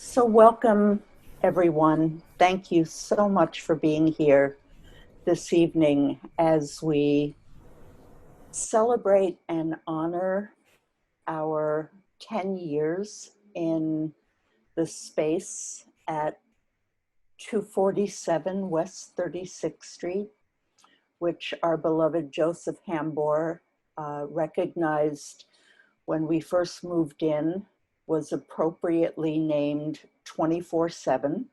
So, welcome everyone. Thank you so much for being here this evening as we celebrate and honor our 10 years in the space at 247 West 36th Street, which our beloved Joseph Hambor recognized when we first moved in was appropriately named 24/7.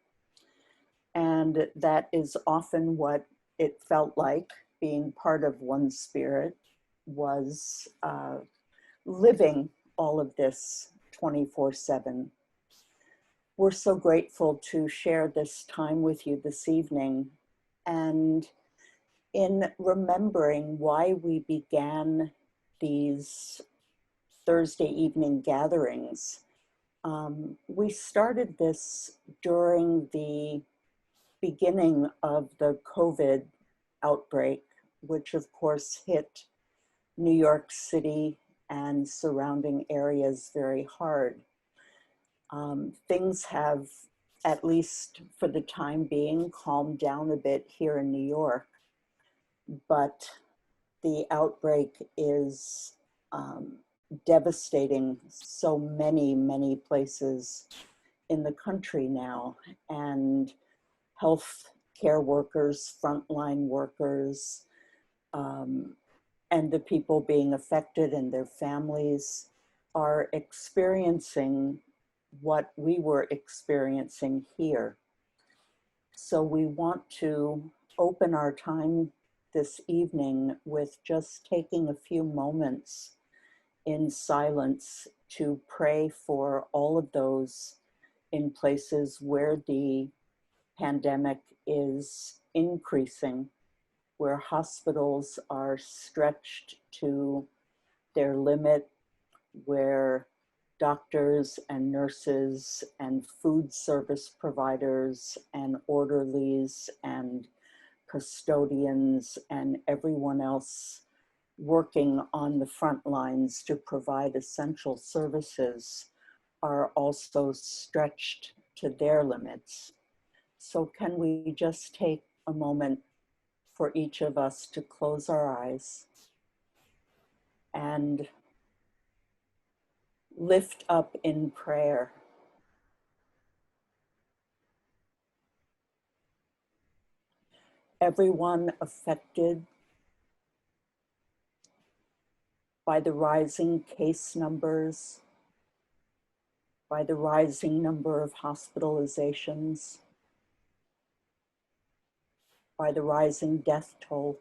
And that is often what it felt like being part of one spirit was living all of this 24/7. We're so grateful to share this time with you this evening. And in remembering why we began these Thursday evening gatherings, we started this during the beginning of the COVID outbreak, which of course hit New York City and surrounding areas very hard. Things have, at least for the time being, calmed down a bit here in New York, but the outbreak is devastating so many places in the country now. And health care workers, frontline workers, and the people being affected and their families are experiencing what we were experiencing here. So we want to open our time this evening with just taking a few moments in silence to pray for all of those in places where the pandemic is increasing, where hospitals are stretched to their limit, where doctors and nurses and food service providers and orderlies and custodians and everyone else working on the front lines to provide essential services are also stretched to their limits. So can we just take a moment for each of us to close our eyes and lift up in prayer everyone affected by the rising case numbers, by the rising number of hospitalizations, by the rising death toll,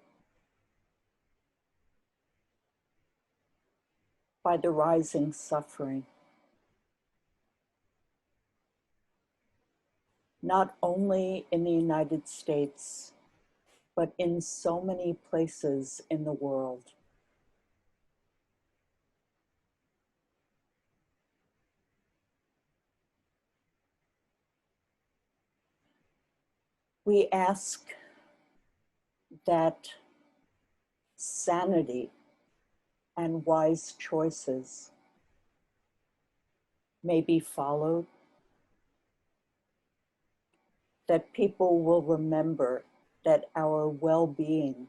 by the rising suffering. Not only in the United States, but in so many places in the world. We ask that sanity and wise choices may be followed, that people will remember that our well-being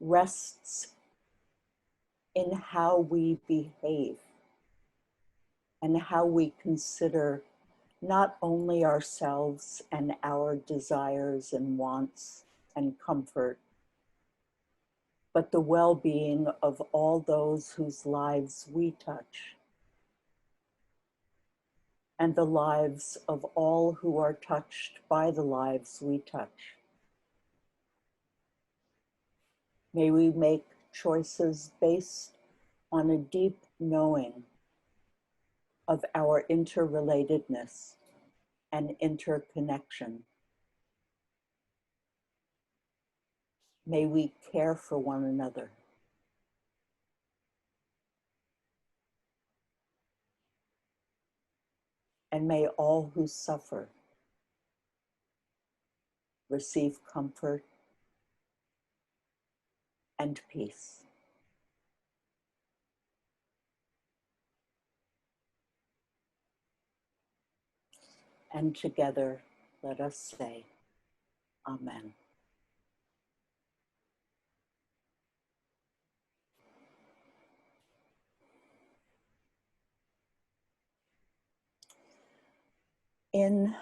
rests in how we behave and how we consider not only ourselves and our desires and wants and comfort, but the well-being of all those whose lives we touch and the lives of all who are touched by the lives we touch. May we make choices based on a deep knowing of our interrelatedness and interconnection. May we care for one another. And may all who suffer receive comfort and peace. And together, let us say, Amen. In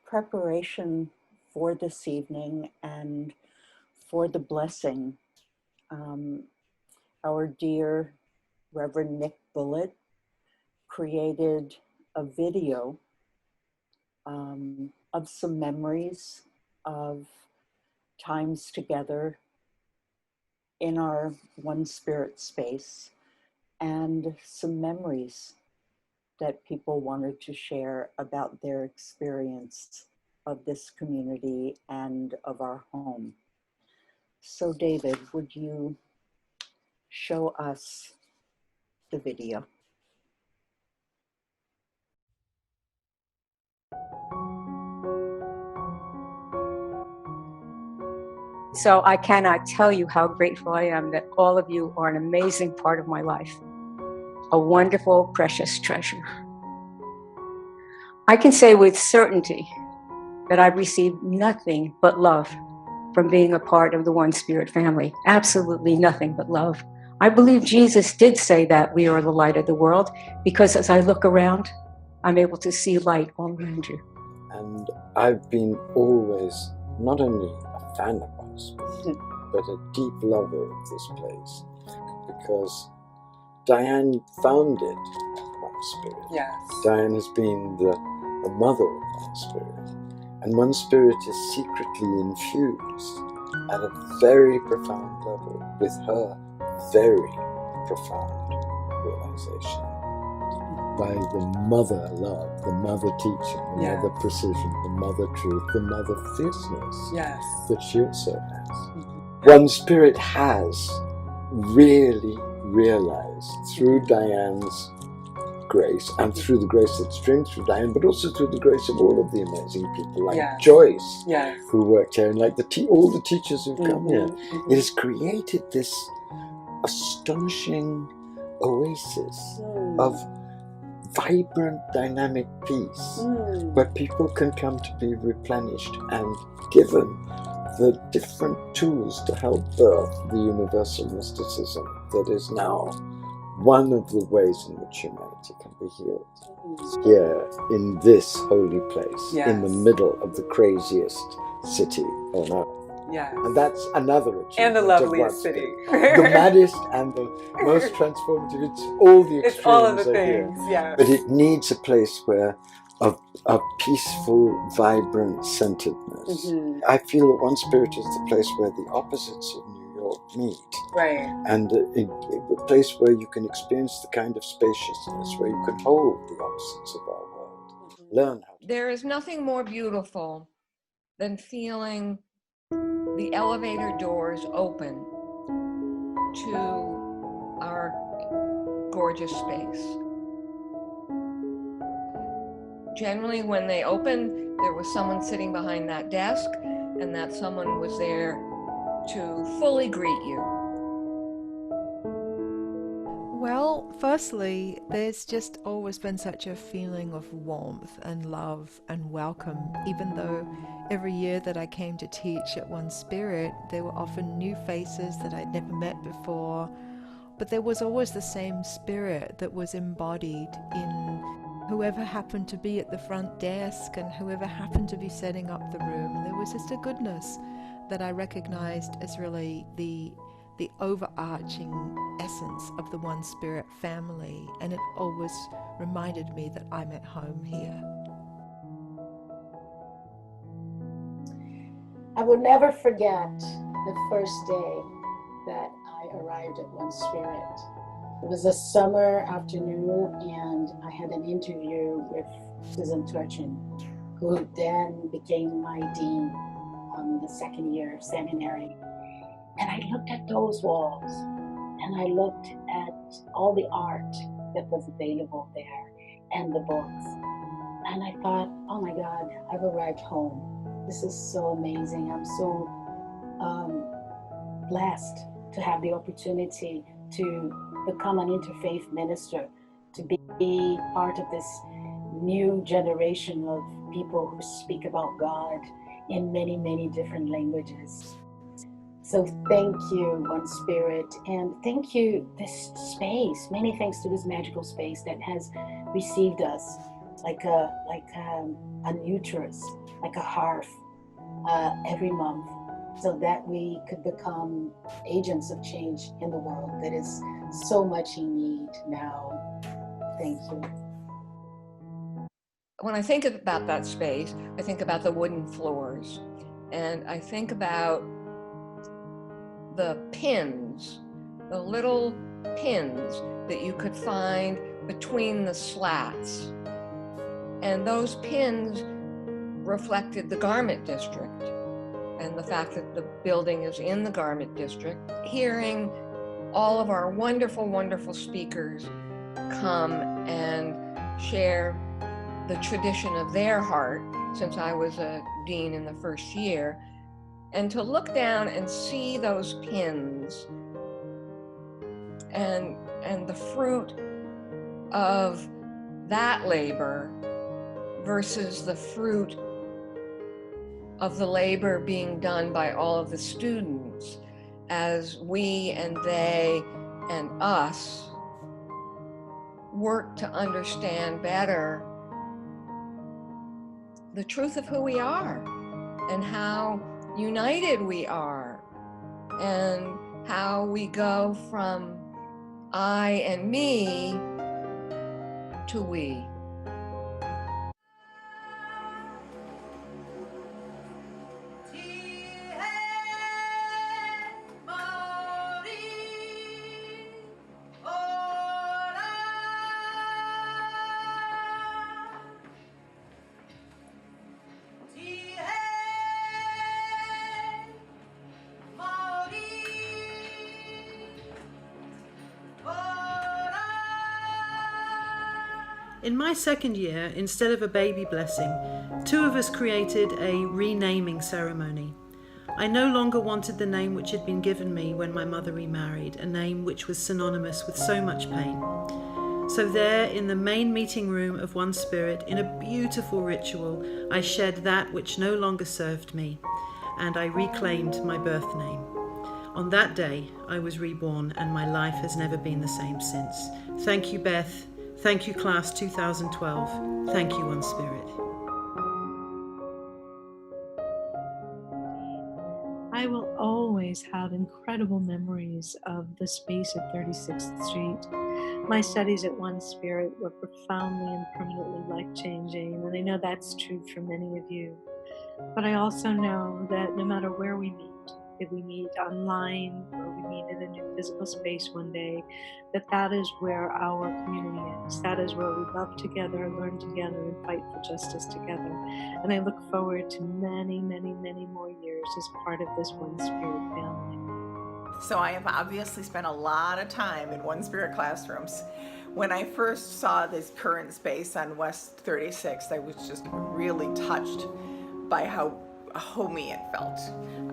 preparation for this evening and for the blessing, our dear Reverend Nick Bullitt created a video of some memories of times together in our One Spirit space, and some memories that people wanted to share about their experience of this community and of our home. So David, would you show us the video? So I cannot tell you how grateful I am that all of you are an amazing part of my life, a wonderful, precious treasure. I can say with certainty that I've received nothing but love from being a part of the One Spirit family. Absolutely nothing but love. I believe Jesus did say that we are the light of the world, because as I look around, I'm able to see light all around you. And I've been always not only a fan of One Spirit, but a deep lover of this place, because Diane founded One Spirit. Yes. Diane has been the mother of One Spirit. And One Spirit is secretly infused at a very profound level with her very profound realization. By the mother love, the mother teaching, the mother precision, the mother truth, the mother fierceness that she also has. Mm-hmm. One Spirit has really realized through Diane's grace and through the grace that streams through Diane, but also through the grace of all of the amazing people like Joyce, who worked here, and like all the teachers who've come here. It has created this astonishing oasis of vibrant, dynamic peace, where people can come to be replenished and given the different tools to help birth the universal mysticism that is now one of the ways in which humanity can be healed. Here, in this holy place, in the middle of the craziest city on earth. Yes. And that's another achievement. And the loveliest city. The maddest and the most transformative. It's all the extremes. It's all of the things, here. But it needs a place where of peaceful, vibrant centeredness. Mm-hmm. I feel that One Spirit is the place where the opposites of New York meet. Right. And a place where you can experience the kind of spaciousness, where you can hold the opposites of our world. Mm-hmm. Learn how to. There is nothing more beautiful than feeling the elevator doors open to our gorgeous space. Generally, when they opened, there was someone sitting behind that desk, and that someone was there to fully greet you. Well, firstly, there's just always been such a feeling of warmth and love and welcome, even though every year that I came to teach at One Spirit, there were often new faces that I'd never met before, but there was always the same spirit that was embodied in whoever happened to be at the front desk and whoever happened to be setting up the room. There was just a goodness that I recognized as really the overarching essence of the One Spirit family, and it always reminded me that I'm at home here. I will never forget the first day that I arrived at One Spirit. It was a summer afternoon, and I had an interview with Susan Turchin, who then became my dean on the second year of seminary. And I looked at those walls, and I looked at all the art that was available there and the books. And I thought, oh my God, I've arrived home. This is so amazing. I'm so blessed to have the opportunity to become an interfaith minister, to be part of this new generation of people who speak about God in many, many different languages. So thank you, One Spirit, and thank you, this space. Many thanks to this magical space that has received us like a uterus, like a hearth, every month, so that we could become agents of change in the world that is so much in need now. Thank you. When I think about that space, I think about the wooden floors, and I think about the pins, the little pins that you could find between the slats. And those pins reflected the garment district and the fact that the building is in the garment district. Hearing all of our wonderful, wonderful speakers come and share the tradition of their heart, since I was a dean in the first year, and to look down and see those pins and the fruit of that labor versus the fruit of the labor being done by all of the students as we and they and us work to understand better the truth of who we are and how united we are, and how we go from I and me to we. In my second year, instead of a baby blessing, 2 of us created a renaming ceremony. I no longer wanted the name which had been given me when my mother remarried, a name which was synonymous with so much pain. So there, in the main meeting room of One Spirit, in a beautiful ritual, I shed that which no longer served me, and I reclaimed my birth name. On that day, I was reborn, and my life has never been the same since. Thank you, Beth. Thank you, Class 2012. Thank you, One Spirit. I will always have incredible memories of the space at 36th Street. My studies at One Spirit were profoundly and permanently life-changing, and I know that's true for many of you. But I also know that no matter where we meet, if we meet online or we meet in a new physical space one day, that is where our community is. That is where we love together, learn together, and fight for justice together. And I look forward to many, many, many more years as part of this One Spirit family. So I have obviously spent a lot of time in One Spirit classrooms. When I first saw this current space on West 36th, I was just really touched by how homey it felt.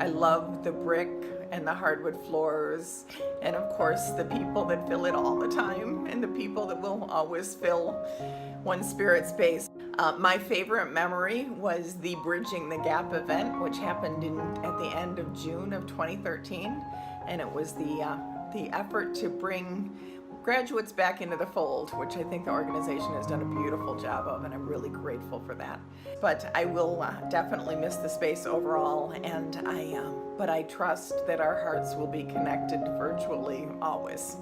I love the brick and the hardwood floors, and of course the people that fill it all the time, and the people that will always fill One Spirit space. My favorite memory was the Bridging the Gap event, which happened at the end of June of 2013, and it was the effort to bring graduates back into the fold, which I think the organization has done a beautiful job of, and I'm really grateful for that. But I will definitely miss the space overall, and but I trust that our hearts will be connected virtually always.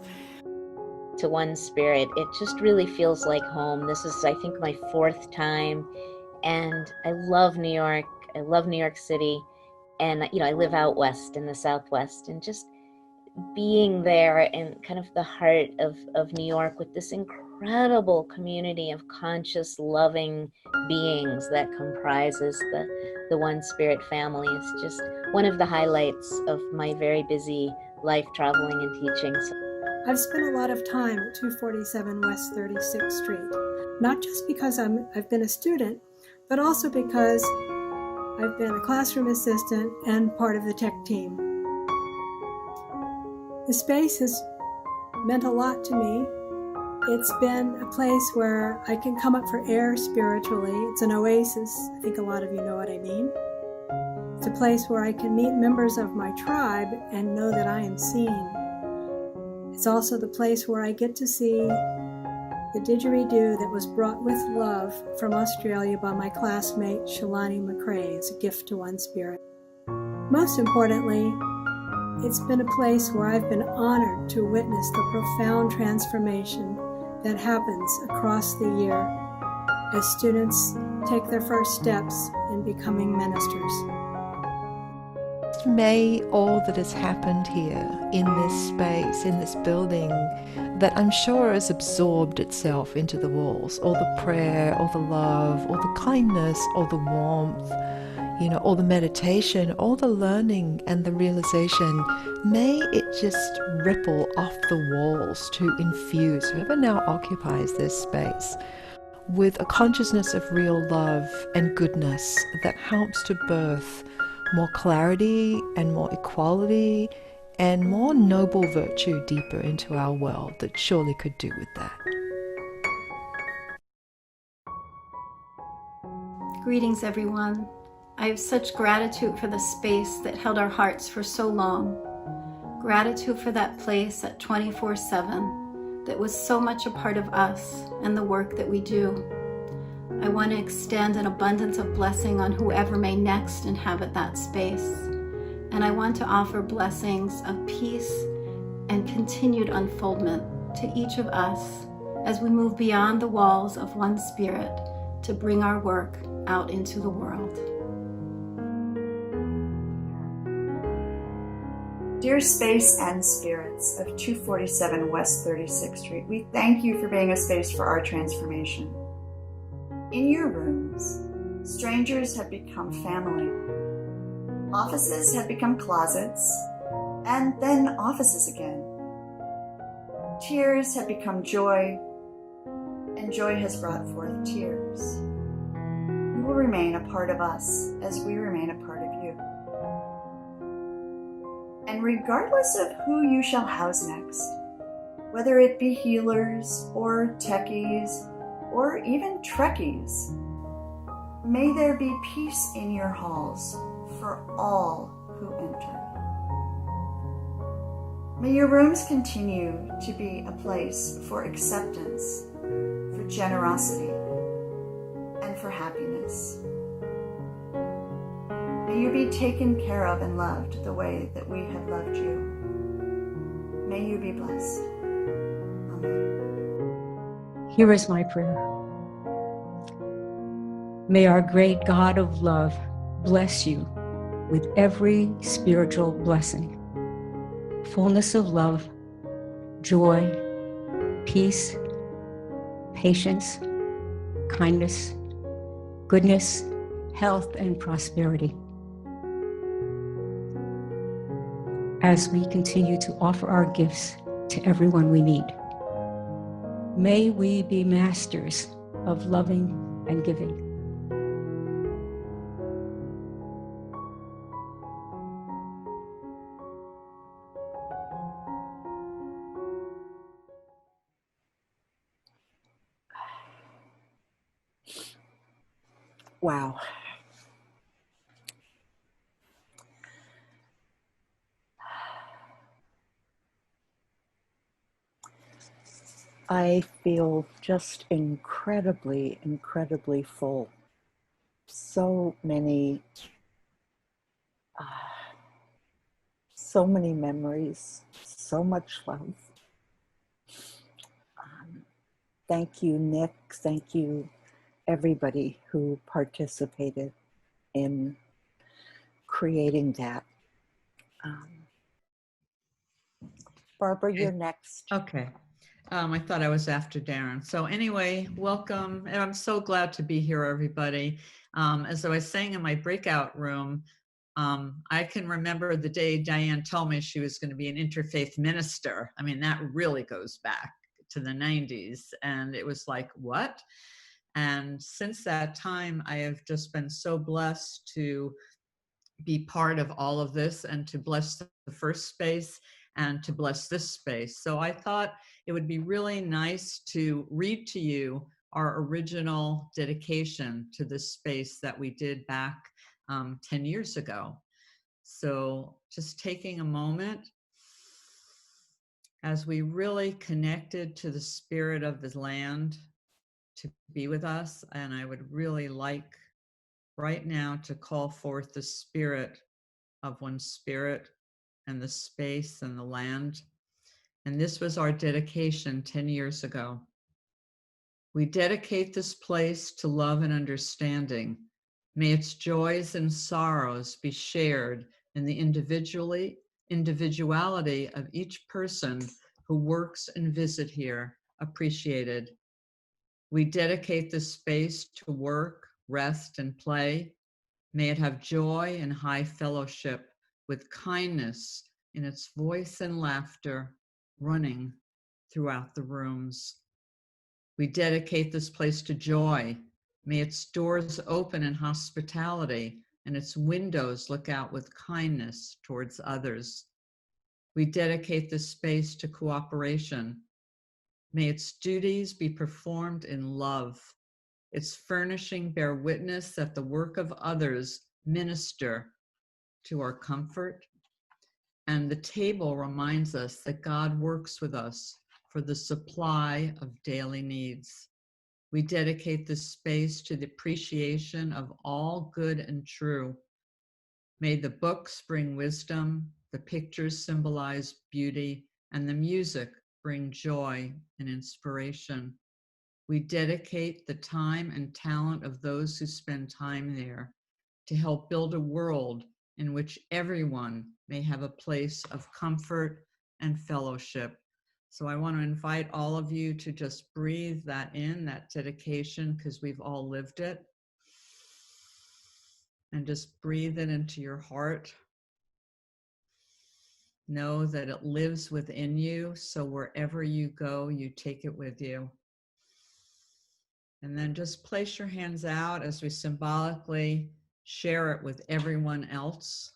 To One Spirit, it just really feels like home. This is, I think, my 4th time, and I love New York. I love New York City, and I live out west in the Southwest, and just being there in kind of the heart of New York with this incredible community of conscious, loving beings that comprises the One Spirit family is just one of the highlights of my very busy life traveling and teaching. I've spent a lot of time at 247 West 36th Street, not just because I've been a student, but also because I've been a classroom assistant and part of the tech team. The space has meant a lot to me, It's been a place where I can come up for air spiritually. It's an oasis. I think a lot of you know what I mean. It's a place where I can meet members of my tribe and know that I am seen. It's also the place where I get to see the didgeridoo that was brought with love from Australia by my classmate Shalani McRae as a gift to One Spirit. Most importantly, it's been a place where I've been honored to witness the profound transformation that happens across the year as students take their first steps in becoming ministers. May all that has happened here in this space, in this building, that I'm sure has absorbed itself into the walls, all the prayer, all the love, all the kindness, all the warmth, all the meditation, all the learning and the realization, may it just ripple off the walls to infuse whoever now occupies this space with a consciousness of real love and goodness that helps to birth more clarity and more equality and more noble virtue deeper into our world that surely could do with that. Greetings, everyone. I have such gratitude for the space that held our hearts for so long. Gratitude for that place at 24/7 that was so much a part of us and the work that we do. I want to extend an abundance of blessing on whoever may next inhabit that space. And I want to offer blessings of peace and continued unfoldment to each of us as we move beyond the walls of One Spirit to bring our work out into the world. Dear space and spirits of 247 West 36th Street, we thank you for being a space for our transformation. In your rooms, strangers have become family. Offices have become closets, and then offices again. Tears have become joy, and joy has brought forth tears. You will remain a part of us as we remain a part of you. And regardless of who you shall house next, whether it be healers or techies or even Trekkies, may there be peace in your halls for all who enter. May your rooms continue to be a place for acceptance, for generosity, and for happiness. May you be taken care of and loved the way that we have loved you. May you be blessed. Amen. Here is my prayer. May our great God of love bless you with every spiritual blessing, fullness of love, joy, peace, patience, kindness, goodness, health, and prosperity. As we continue to offer our gifts to everyone we meet, may we be masters of loving and giving. Wow. I feel just incredibly, incredibly full. So many memories, so much love. Thank you, Nick. Thank you, everybody who participated in creating that. Barbara, you're next. Okay. I thought I was after Darren. So anyway, welcome. And I'm so glad to be here, everybody. As I was saying in my breakout room, I can remember the day Diane told me she was going to be an interfaith minister. I mean, that really goes back to the 90s. And it was like, what? And since that time, I have just been so blessed to be part of all of this and to bless the first space and to bless this space. So I thought it would be really nice to read to you our original dedication to this space that we did back 10 years ago. So just taking a moment as we really connected to the spirit of the land to be with us. And I would really like right now to call forth the spirit of one spirit and the space and the land. And this was our dedication 10 years ago. We dedicate this place to love and understanding. May its joys and sorrows be shared in the individuality of each person who works and visit here, appreciated. We dedicate this space to work, rest, and play. May it have joy and high fellowship with kindness in its voice and laughter running throughout the rooms. We dedicate this place to joy. May its doors open in hospitality and its windows look out with kindness towards others. We dedicate this space to cooperation. May its duties be performed in love. Its furnishing bear witness that the work of others minister to our comfort. And the table reminds us that God works with us for the supply of daily needs. We dedicate this space to the appreciation of all good and true. May the books bring wisdom, the pictures symbolize beauty, and the music bring joy and inspiration. We dedicate the time and talent of those who spend time there to help build a world in which everyone may have a place of comfort and fellowship. So I want to invite all of you to just breathe that in, that dedication, because we've all lived it. And just breathe it into your heart. Know that it lives within you, so wherever you go, you take it with you. And then just place your hands out as we symbolically share it with everyone else.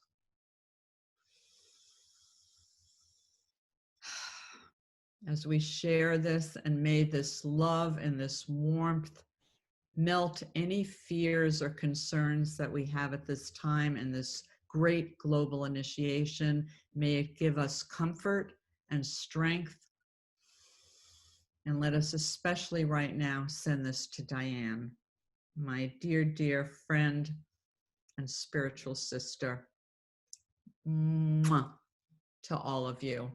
As we share this, and may this love and this warmth melt any fears or concerns that we have at this time in this great global initiation. May it give us comfort and strength. And let us especially right now send this to Diane, my dear, dear friend and spiritual sister. Mwah. To all of you,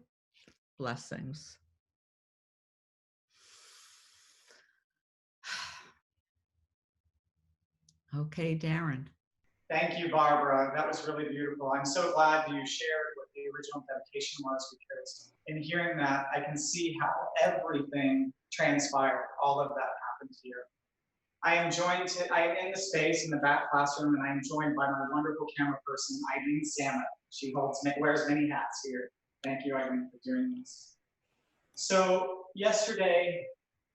blessings. Okay, Darren. Thank you, Barbara. That was really beautiful. I'm so glad you shared what the original dedication was, because in hearing that, I can see how everything transpired. All of that happened here. I am in the space in the back classroom, and I am joined by my wonderful camera person, Eileen Samet. She wears many hats here. Thank you, Eileen, for doing this. So yesterday,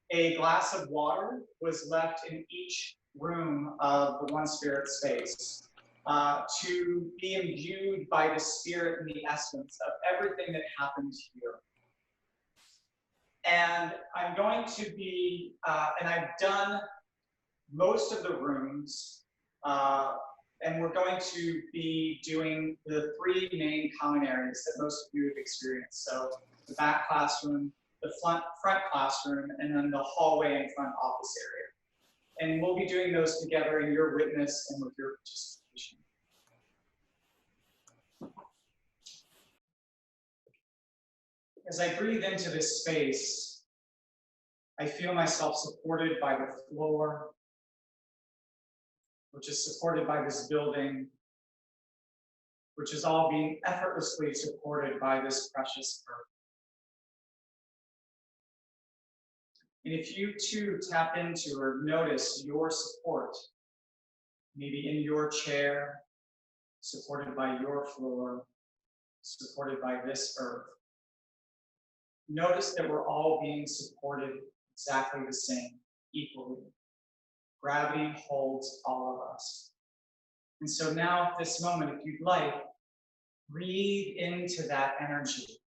a glass of water was left in each room of the One Spirit space to be imbued by the spirit and the essence of everything that happens here. And I'm going to be, and I've done most of the rooms, and we're going to be doing the three main common areas that most of you have experienced. So the back classroom, the front classroom, and then the hallway and front office area. And we'll be doing those together in your witness and with your participation. As I breathe into this space, I feel myself supported by the floor, which is supported by this building, which is all being effortlessly supported by this precious earth. And if you too tap into or notice your support, maybe in your chair, supported by your floor, supported by this earth, notice that we're all being supported exactly the same, equally. Gravity holds all of us. And so now at this moment, if you'd like, breathe into that energy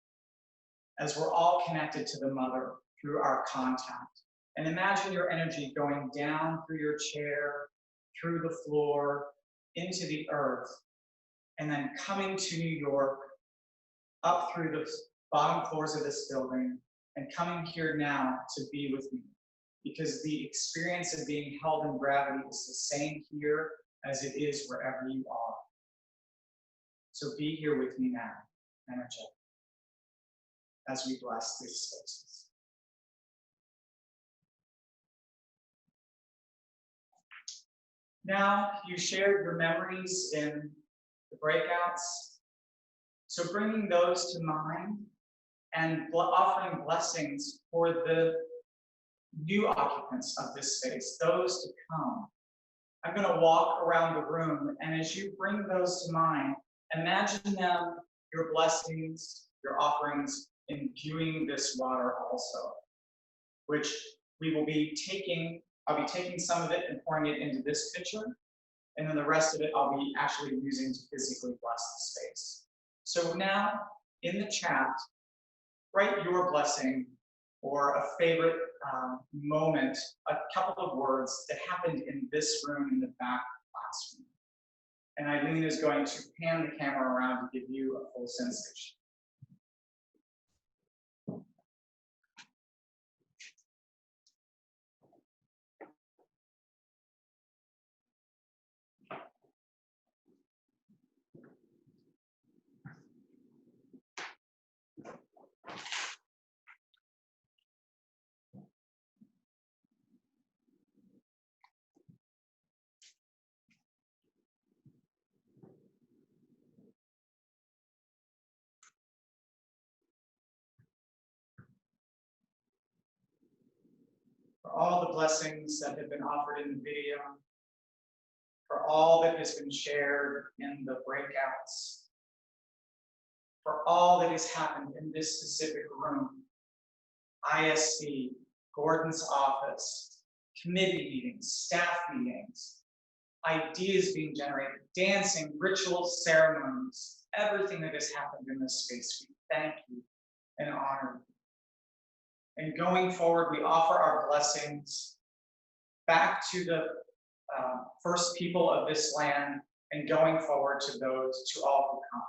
as we're all connected to the mother through our contact. And imagine your energy going down through your chair, through the floor, into the earth, and then coming to New York, up through the bottom floors of this building, and coming here now to be with me. Because the experience of being held in gravity is the same here as it is wherever you are. So be here with me now, energetic, as we bless these spaces. Now, you shared your memories in the breakouts. So bringing those to mind and offering blessings for the new occupants of this space, those to come. I'm going to walk around the room, and as you bring those to mind, imagine them, your blessings, your offerings, imbuing this water also, which we will be taking. I'll be taking some of it and pouring it into this pitcher, and then the rest of it I'll be actually using to physically bless the space. So now, in the chat, write your blessing or a favorite moment, a couple of words that happened in this room in the back classroom. And Eileen is going to pan the camera around to give you a full sensation. For all the blessings that have been offered in the video, for all that has been shared in the breakouts, for all that has happened in this specific room, ISD, Gordon's office, committee meetings, staff meetings, ideas being generated, dancing, rituals, ceremonies, everything that has happened in this space, we thank you and honor you. And going forward, we offer our blessings back to the first people of this land, and going forward to those, to all who come.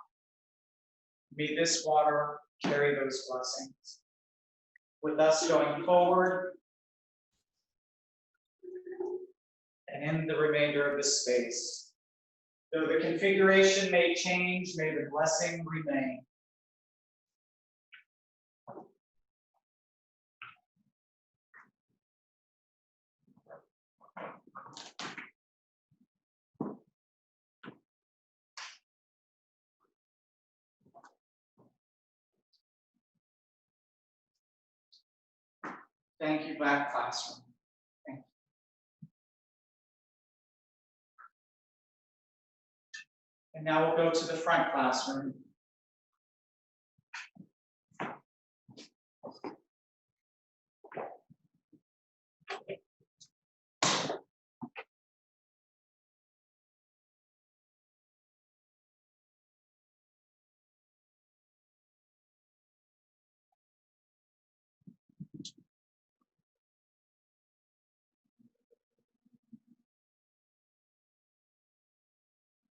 May this water carry those blessings. With us going forward, and in the remainder of the space. Though the configuration may change, may the blessing remain. Thank you, back classroom. Thank you. And now we'll go to the front classroom.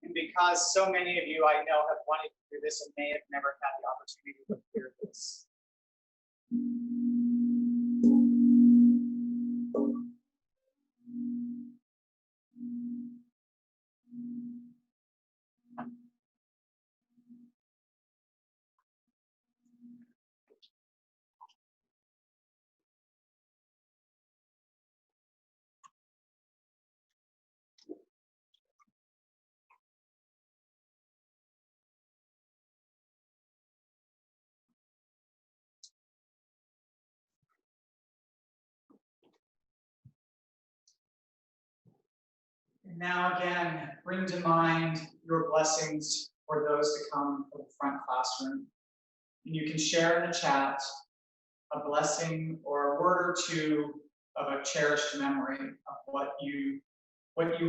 And because so many of you I know have wanted to do this and may have never had the opportunity to hear this. And now again, bring to mind your blessings for those to come from the front classroom. And you can share in the chat a blessing or a word or two of a cherished memory of what you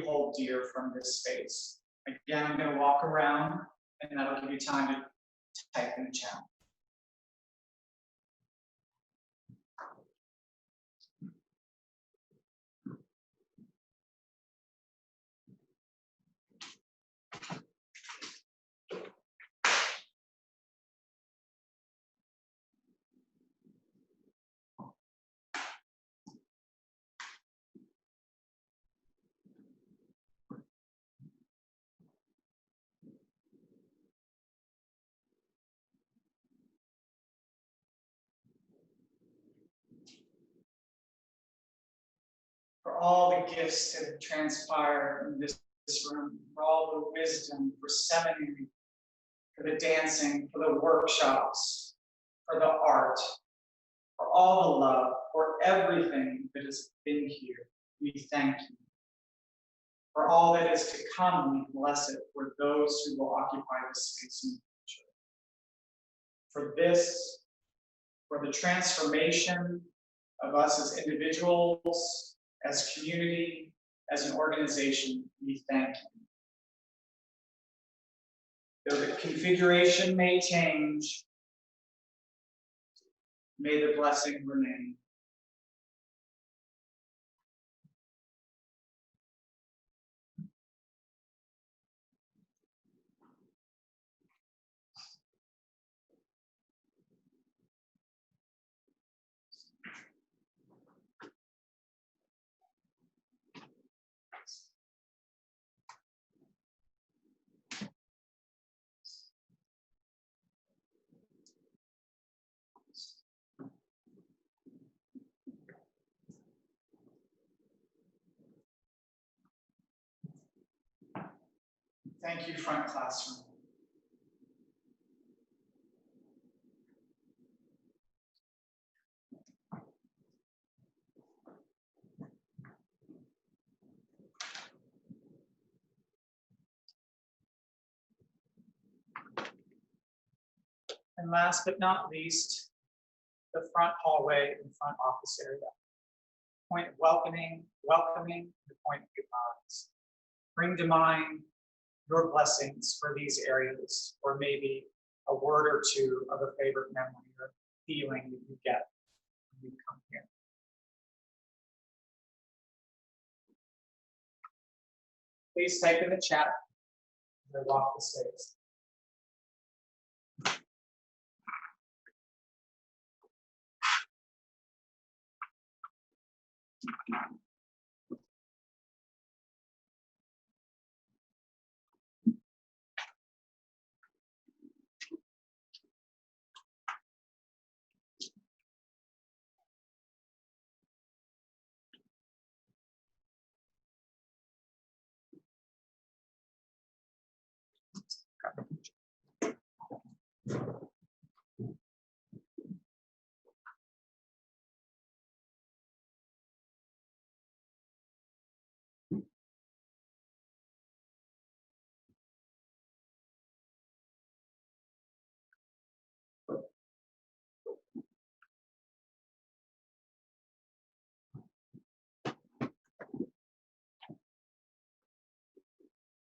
hold dear from this space. Again, I'm going to walk around, and that'll give you time to type in the chat. all the gifts that have transpired in this room, for all the wisdom, for seminary, for the dancing, for the workshops, for the art, for all the love, for everything that has been here. We thank you. For all that is to come, we bless it for those who will occupy this space in the future. For this, for the transformation of us as individuals, as community, as an organization, we thank you. Though the configuration may change, may the blessing remain. Thank you, front classroom. And last but not least, the front hallway and front office area. Point of welcoming, the point of goodbyes. Bring to mind your blessings for these areas, or maybe a word or two of a favorite memory or feeling that you get when you come here. Please type in the chat as I walk the stage.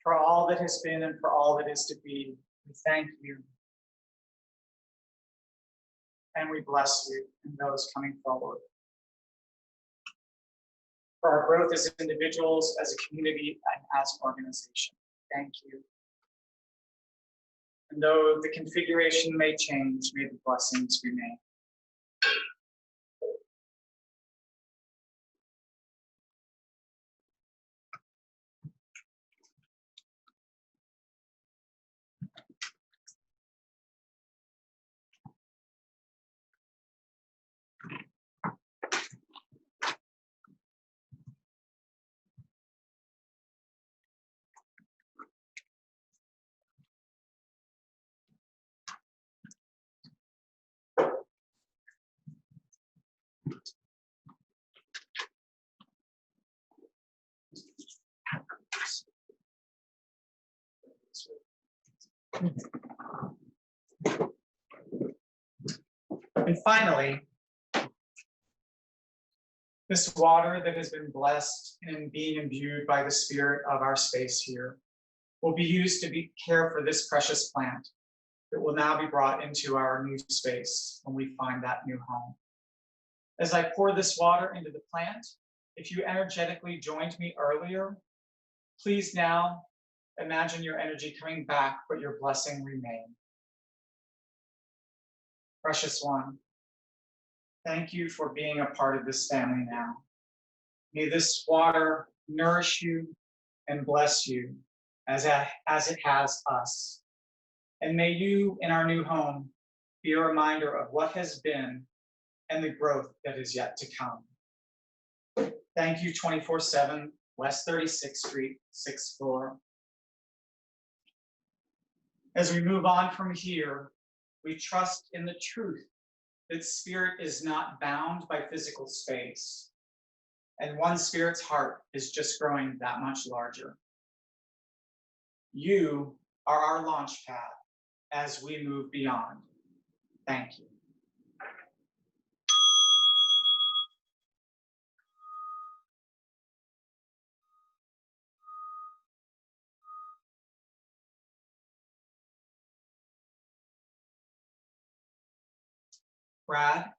For all that has been and for all that is to be, we thank you. And we bless you and those coming forward. For our growth as individuals, as a community, and as an organization. Thank you. And though the configuration may change, may the blessings remain. And finally, this water that has been blessed and being imbued by the spirit of our space here will be used to care for this precious plant that will now be brought into our new space when we find that new home. As I pour this water into the plant, if you energetically joined me earlier, please now imagine your energy coming back, but your blessing remain. Precious one, thank you for being a part of this family now. May this water nourish you and bless you as it has us. And may you, in our new home, be a reminder of what has been and the growth that is yet to come. Thank you, 24/7 West 36th Street, 6th floor. As we move on from here, we trust in the truth that spirit is not bound by physical space, and one spirit's heart is just growing that much larger. You are our launch pad as we move beyond. Thank you. Brad, I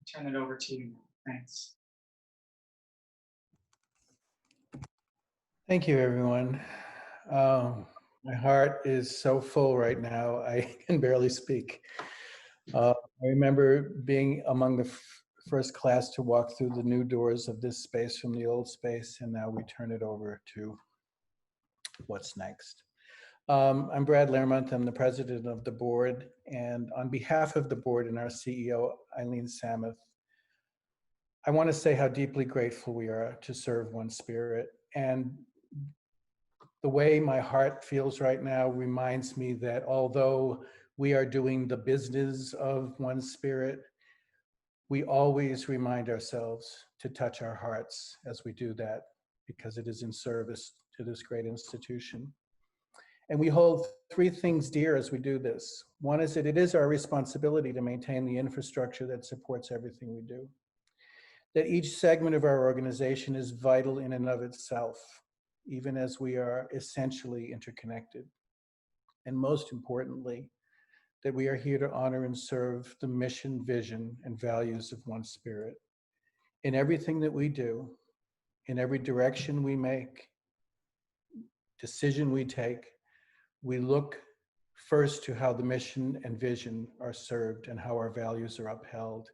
turn it over to you. Thanks. Thank you, everyone. My heart is so full right now, I can barely speak. I remember being among the first class to walk through the new doors of this space from the old space, and now we turn it over to what's next. I'm Brad Lairmont. I'm the president of the board, and on behalf of the board and our CEO, Eileen Samuth, I want to say how deeply grateful we are to serve One Spirit. And the way my heart feels right now reminds me that although we are doing the business of One Spirit, we always remind ourselves to touch our hearts as we do that, because it is in service to this great institution. And we hold three things dear as we do this. One is that it is our responsibility to maintain the infrastructure that supports everything we do. That each segment of our organization is vital in and of itself, even as we are essentially interconnected. And most importantly, that we are here to honor and serve the mission, vision, and values of One Spirit. In everything that we do, in every direction we make, decision we take, we look first to how the mission and vision are served and how our values are upheld.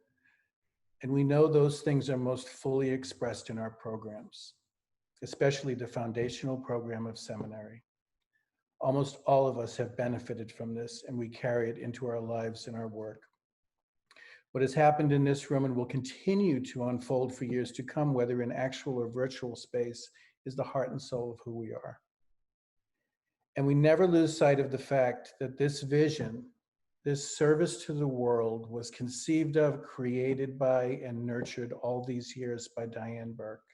And we know those things are most fully expressed in our programs, especially the foundational program of Seminary. Almost all of us have benefited from this, and we carry it into our lives and our work. What has happened in this room and will continue to unfold for years to come, whether in actual or virtual space, is the heart and soul of who we are. And we never lose sight of the fact that this vision, this service to the world, was conceived of, created by, and nurtured all these years by Diane Berke.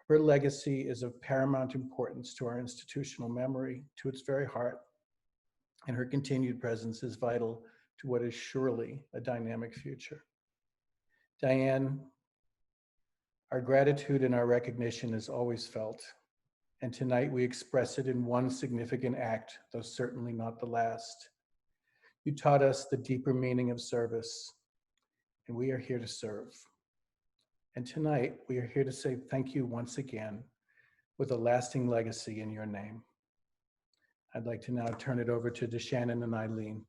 Her legacy is of paramount importance to our institutional memory, to its very heart, and her continued presence is vital to what is surely a dynamic future. Diane, our gratitude and our recognition is always felt, and tonight we express it in one significant act, though certainly not the last. You taught us the deeper meaning of service, and we are here to serve. And tonight, we are here to say thank you once again with a lasting legacy in your name. I'd like to now turn it over to DeShannon and Eileen.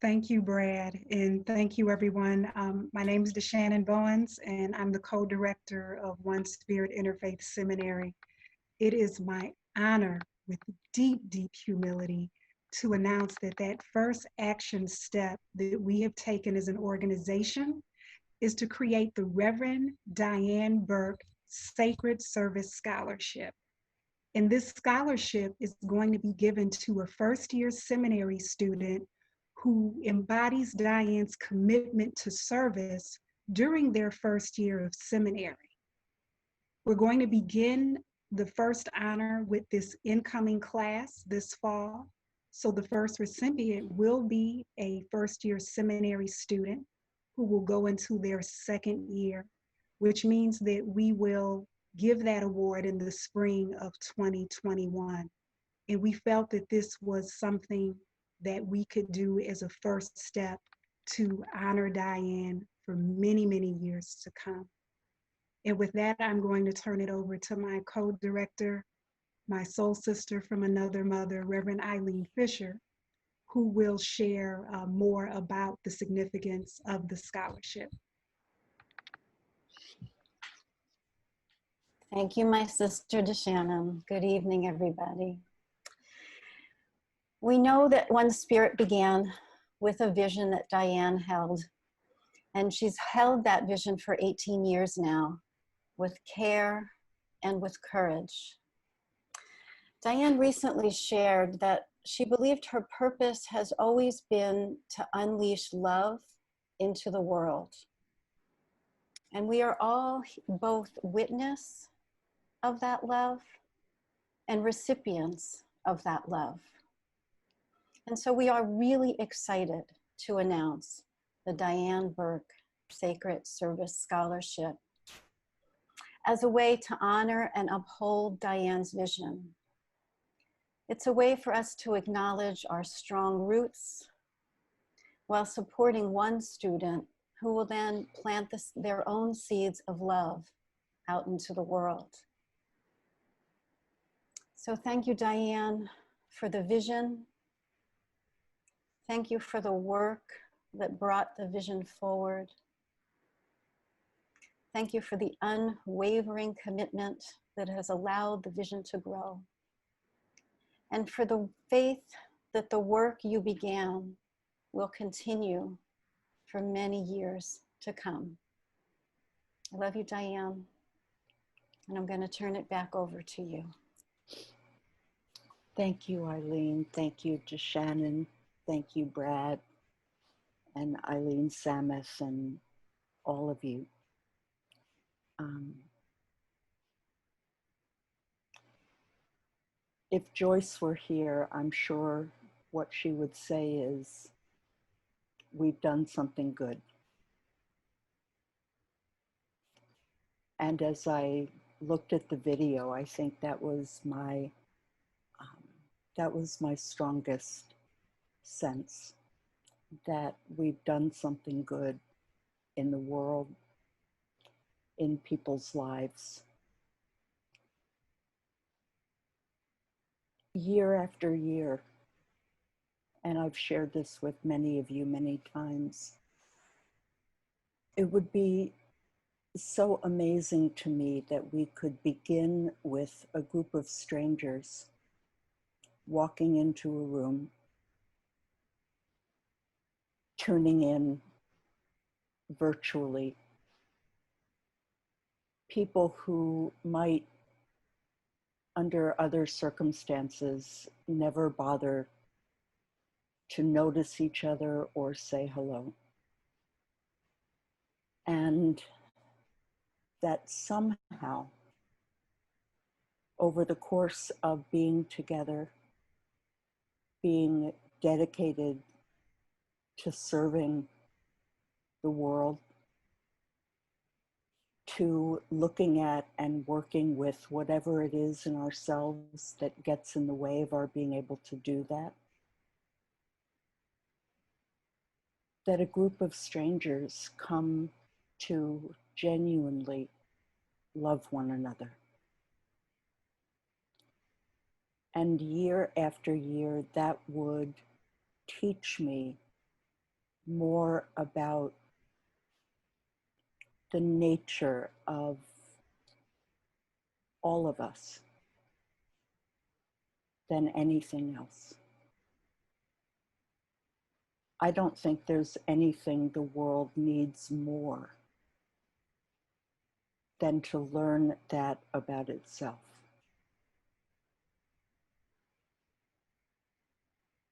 Thank you, Brad, and thank you, everyone. My name is DeShannon Bowens, and I'm the co-director of One Spirit Interfaith Seminary. It is my honor, with deep, deep humility, to announce that that first action step that we have taken as an organization is to create the Reverend Diane Berke Sacred Service Scholarship. And this scholarship is going to be given to a first-year seminary student who embodies Diane's commitment to service during their first year of seminary. We're going to begin the first honor with this incoming class this fall. So the first recipient will be a first-year seminary student who will go into their second year, which means that we will give that award in the spring of 2021. And we felt that this was something that we could do as a first step to honor Diane for many, many years to come. And with that, I'm going to turn it over to my co-director, my soul sister from another mother, Reverend Eileen Fisher, who will share more about the significance of the scholarship. Thank you, my sister DeShannon. Good evening, everybody. We know that One Spirit began with a vision that Diane held And she's held that vision for 18 years now with care and with courage. Diane recently shared that she believed her purpose has always been to unleash love into the world. And we are all both witness of that love and recipients of that love. And so we are really excited to announce the Diane Berke Sacred Service Scholarship as a way to honor and uphold Diane's vision. It's a way for us to acknowledge our strong roots while supporting one student who will then plant their own seeds of love out into the world. So thank you, Diane, for the vision. Thank you for the work that brought the vision forward. Thank you for the unwavering commitment that has allowed the vision to grow. And for the faith that the work you began will continue for many years to come. I love you, Diane, and I'm going to turn it back over to you. Thank you, Eileen. Thank you to Shannon. Thank you, Brad, and Eileen Samus, and all of you. If Joyce were here, I'm sure what she would say is, we've done something good. And as I looked at the video, I think that was my strongest sense, that we've done something good in the world, in people's lives. Year after year, and I've shared this with many of you many times, it would be so amazing to me that we could begin with a group of strangers walking into a room, tuning in virtually, people who might, under other circumstances, never bother to notice each other or say hello. And that somehow, over the course of being together, being dedicated to serving the world, to looking at and working with whatever it is in ourselves that gets in the way of our being able to do that, that a group of strangers come to genuinely love one another. And year after year, that would teach me more about the nature of all of us than anything else. I don't think there's anything the world needs more than to learn that about itself.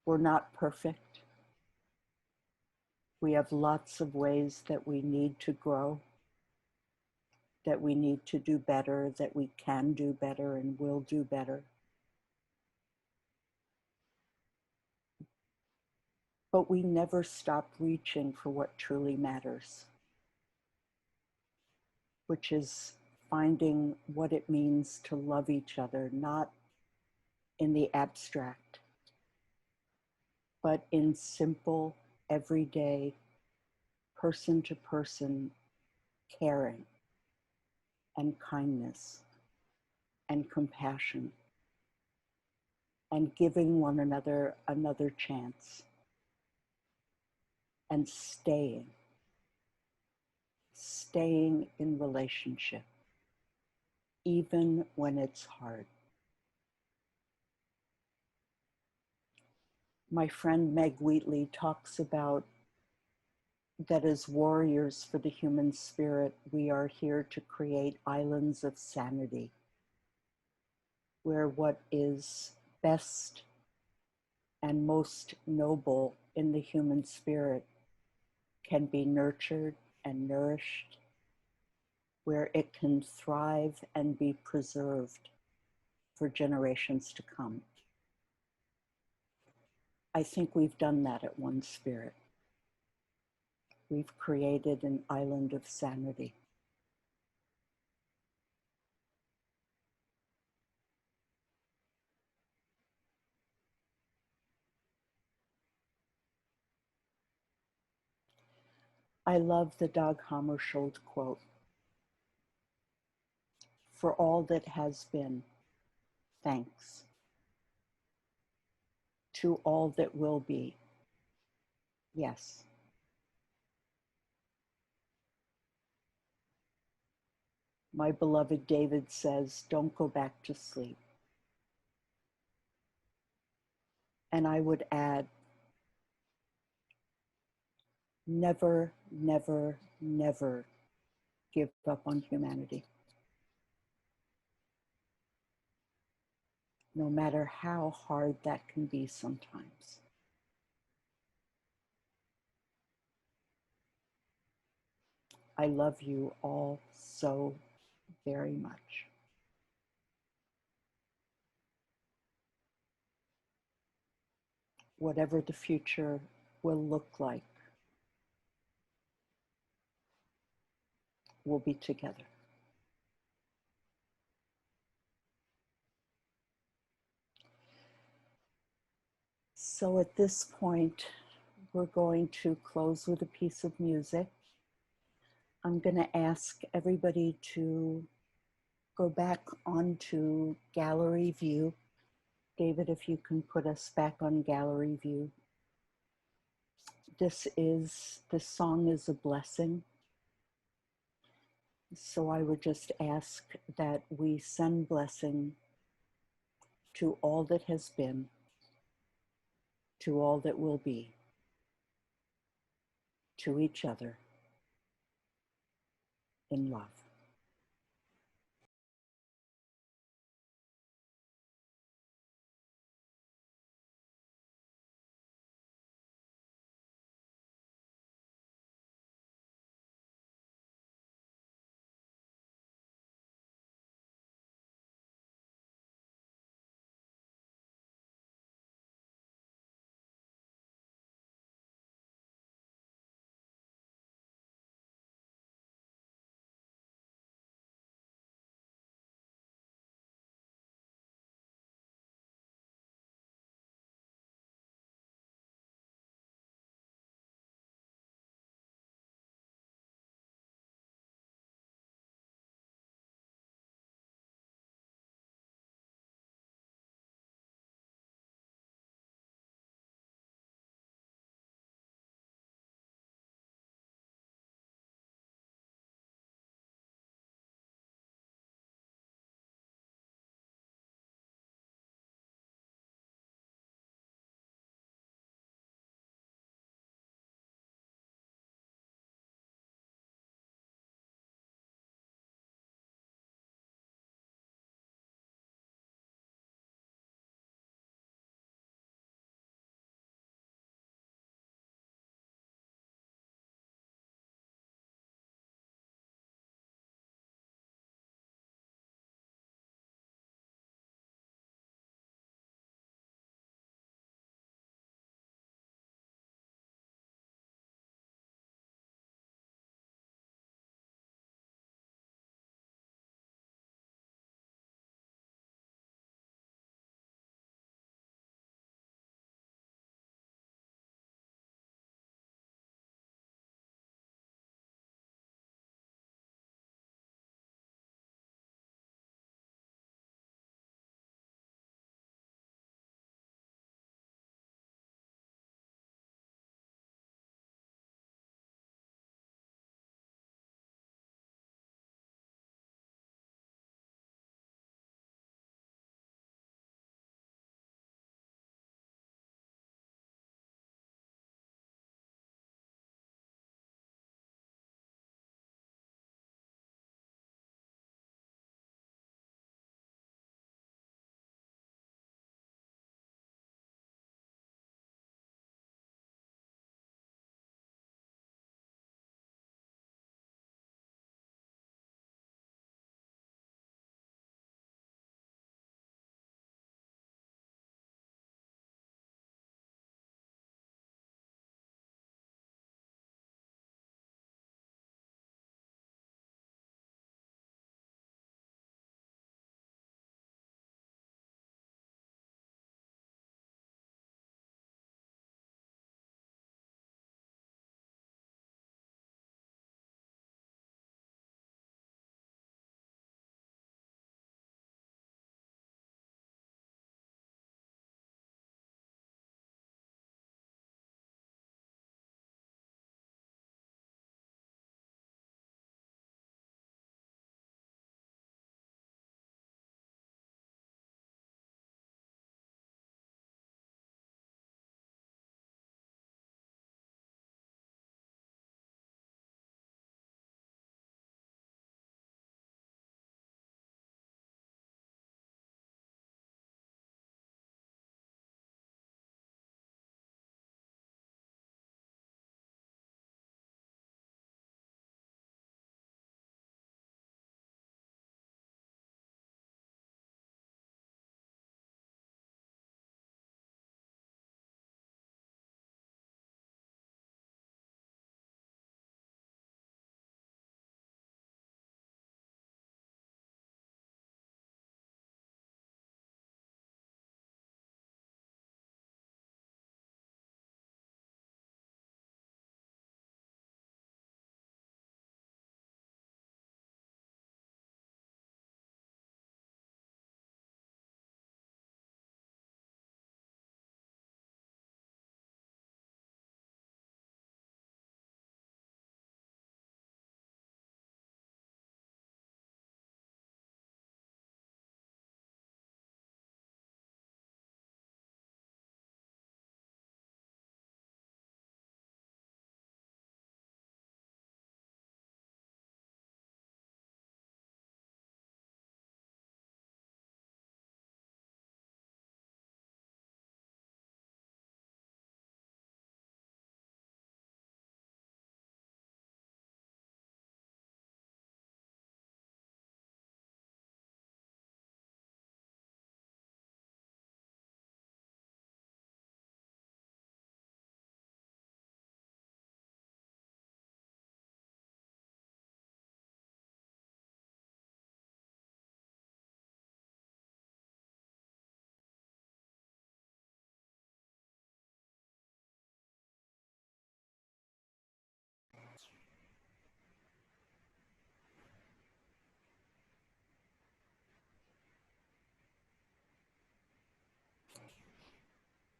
We're not perfect. We have lots of ways that we need to grow, that we need to do better, that we can do better and will do better. But we never stop reaching for what truly matters, which is finding what it means to love each other, not in the abstract, but in simple, everyday, person-to-person caring and kindness and compassion and giving one another another chance and staying in relationship, even when it's hard. My friend Meg Wheatley talks about that as warriors for the human spirit, we are here to create islands of sanity, where what is best and most noble in the human spirit can be nurtured and nourished, where it can thrive and be preserved for generations to come. I think we've done that at One Spirit. We've created an island of sanity. I love the Dag Hammarskjöld quote. For all that has been, thanks. To all that will be, yes. My beloved David says, don't go back to sleep. And I would add, never, never, never give up on humanity. No matter how hard that can be sometimes. I love you all so very much. Whatever the future will look like, we'll be together. So at this point, we're going to close with a piece of music. I'm going to ask everybody to go back onto gallery view. David, if you can put us back on gallery view. This song is a blessing. So I would just ask that we send blessing to all that has been, to all that will be, to each other, in love.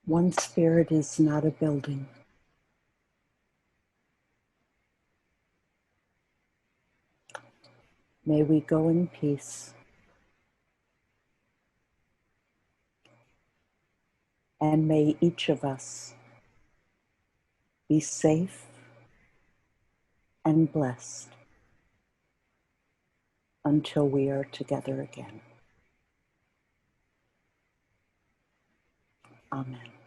One Spirit is not a building. May we go in peace. And may each of us be safe and blessed until we are together again. Amen.